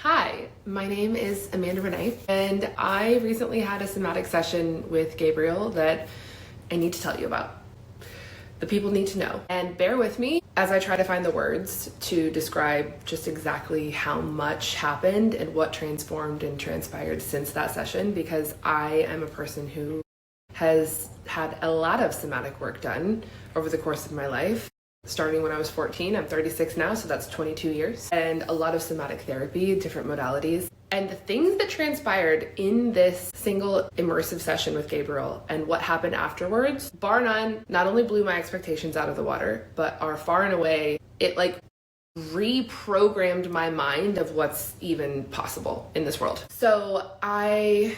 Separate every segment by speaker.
Speaker 1: Hi, my name is Amanda Renae, and I recently had a somatic session with Gabriel that I need to tell you about. The people need to know. And bear with me as I try to find the words to describe just exactly how much happened and what transformed and transpired since that session, because I am a person who has had a lot of somatic work done over the course of my life. Starting when I was 14, I'm 36 now, so that's 22 years, and a lot of somatic therapy, different modalities. And the things that transpired in this single immersive session with Gabriel and what happened afterwards, bar none, not only blew my expectations out of the water, but are far and away, it reprogrammed my mind of what's even possible in this world. So I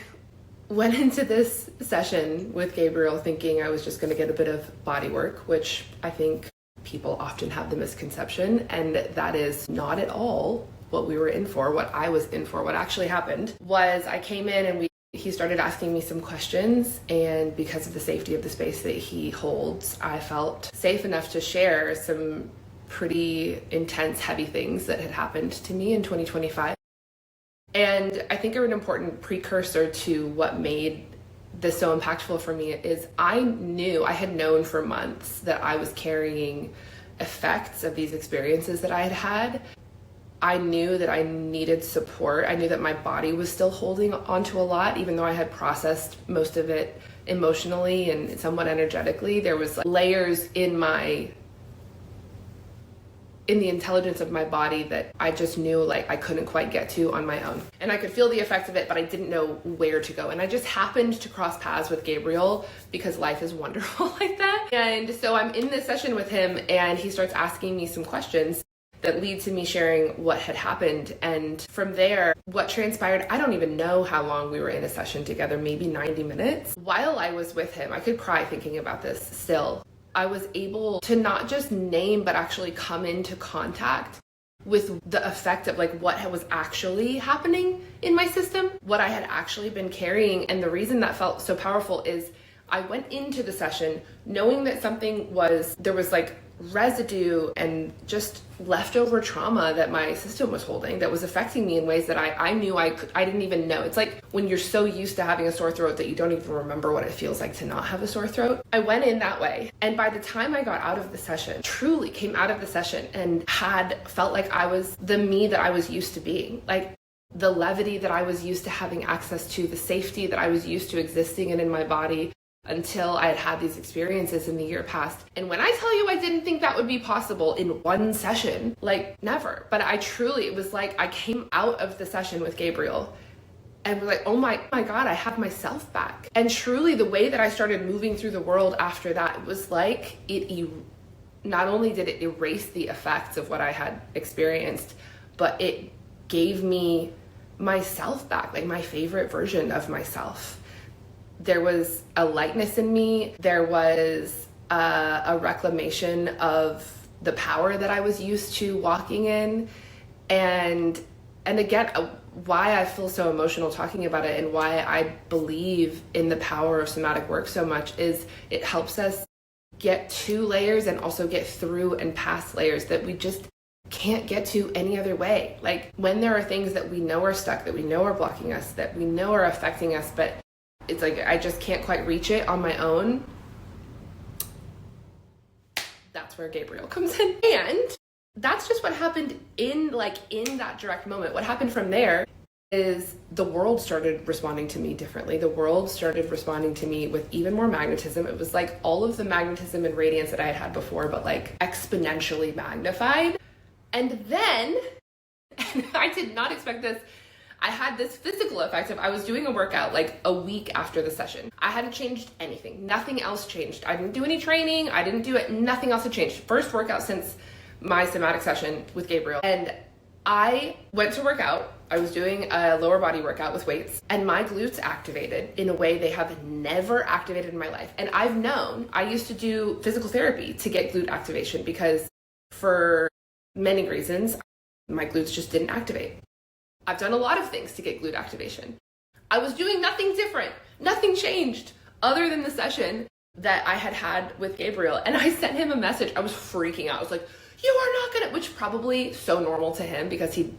Speaker 1: went into this session with Gabriel thinking I was just going to get a bit of body work, which I think people often have the misconception, and that is not at all what we were in for. What I was in for, what actually happened was I came in and he started asking me some questions, and because of the safety of the space that he holds, I felt safe enough to share some pretty intense, heavy things that had happened to me in 2025. And I think an important precursor to what made this so impactful for me is I had known for months that I was carrying effects of these experiences that I had had. I knew that I needed support. I knew that my body was still holding onto a lot, even though I had processed most of it emotionally and somewhat energetically. There was layers in the intelligence of my body that I just knew I couldn't quite get to on my own. And I could feel the effects of it, but I didn't know where to go. And I just happened to cross paths with Gabriel because life is wonderful like that. And so I'm in this session with him and he starts asking me some questions that lead to me sharing what had happened. And from there, what transpired, I don't even know how long we were in a session together, maybe 90 minutes. While I was with him, I could cry thinking about this still. I was able to not just name, but actually come into contact with the effect of what was actually happening in my system, what I had actually been carrying. And the reason that felt so powerful is I went into the session knowing that there was residue and just leftover trauma that my system was holding that was affecting me in ways that I knew I didn't even know. It's like when you're so used to having a sore throat that you don't even remember what it feels like to not have a sore throat. I went in that way. And by the time I got out of the session, truly came out of the session and felt like I was the me that I was used to being. The levity that I was used to having access to, the safety that I was used to existing in my body, until I had had these experiences in the year past. And when I tell you I didn't think that would be possible in one session, never. But it was I came out of the session with Gabriel and was oh my God, I have myself back. And truly the way that I started moving through the world after that, it was not only did it erase the effects of what I had experienced, but it gave me myself back, my favorite version of myself. There was a lightness in me. There was a reclamation of the power that I was used to walking in. And again, why I feel so emotional talking about it and why I believe in the power of somatic work so much is it helps us get to layers and also get through and past layers that we just can't get to any other way. When there are things that we know are stuck, that we know are blocking us, that we know are affecting us, but it's I just can't quite reach it on my own. That's where Gabriel comes in. And that's just what happened in that direct moment. What happened from there is the world started responding to me differently. The world started responding to me with even more magnetism. It was all of the magnetism and radiance that I had had before, but exponentially magnified. And then, and I did not expect this, I had this physical effect of I was doing a workout a week after the session. I hadn't changed anything. Nothing else changed. I didn't do any training. I didn't do it. Nothing else had changed. First workout since my somatic session with Gabriel. And I went to work out. I was doing a lower body workout with weights and my glutes activated in a way they have never activated in my life. And I used to do physical therapy to get glute activation because for many reasons, my glutes just didn't activate. I've done a lot of things to get glute activation. I was doing nothing different. Nothing changed other than the session that I had had with Gabriel. And I sent him a message. I was freaking out. I was you are not gonna, which probably so normal to him because he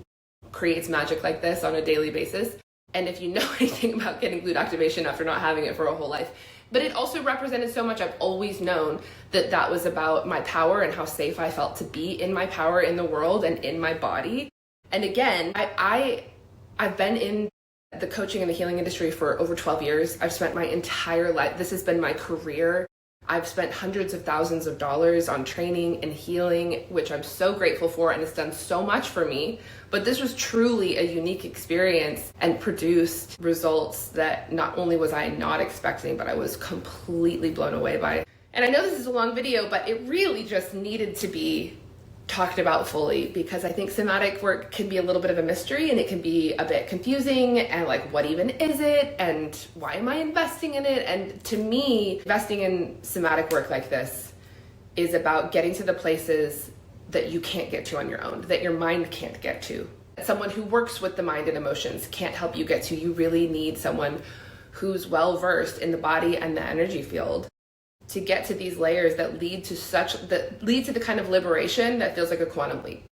Speaker 1: creates magic like this on a daily basis. And if you know anything about getting glute activation after not having it for a whole life, but it also represented so much. I've always known that that was about my power and how safe I felt to be in my power in the world and in my body. And again, I've been in the coaching and the healing industry for over 12 years. I've spent my entire life, this has been my career. I've spent hundreds of thousands of dollars on training and healing, which I'm so grateful for, and it's done so much for me. But this was truly a unique experience and produced results that not only was I not expecting, but I was completely blown away by. And I know this is a long video, but it really just needed to be talked about fully, because I think somatic work can be a little bit of a mystery and it can be a bit confusing, and like, what even is it and why am I investing in it? And to me, investing in somatic work like this is about getting to the places that you can't get to on your own, that your mind can't get to. Someone who works with the mind and emotions can't help you get to. You really need someone who's well versed in the body and the energy field to get to these layers that lead to the kind of liberation that feels like a quantum leap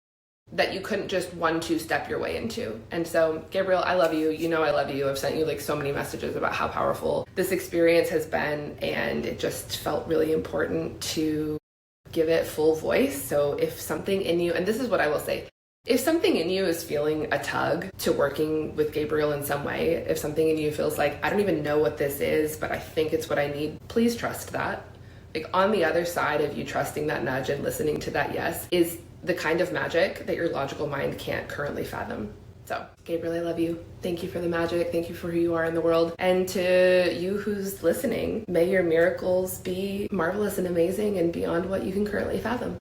Speaker 1: that you couldn't just 1-2 step your way into. And so, Gabriel, I love you. You know I love you. I've sent you like so many messages about how powerful this experience has been, and it just felt really important to give it full voice. So if something in you, and this is what I will say, if something in you is feeling a tug to working with Gabriel in some way, if something in you feels like, I don't even know what this is, but I think it's what I need, please trust that. Like, on the other side of you trusting that nudge and listening to that yes is the kind of magic that your logical mind can't currently fathom. So, Gabriel, I love you. Thank you for the magic. Thank you for who you are in the world. And to you who's listening, may your miracles be marvelous and amazing and beyond what you can currently fathom.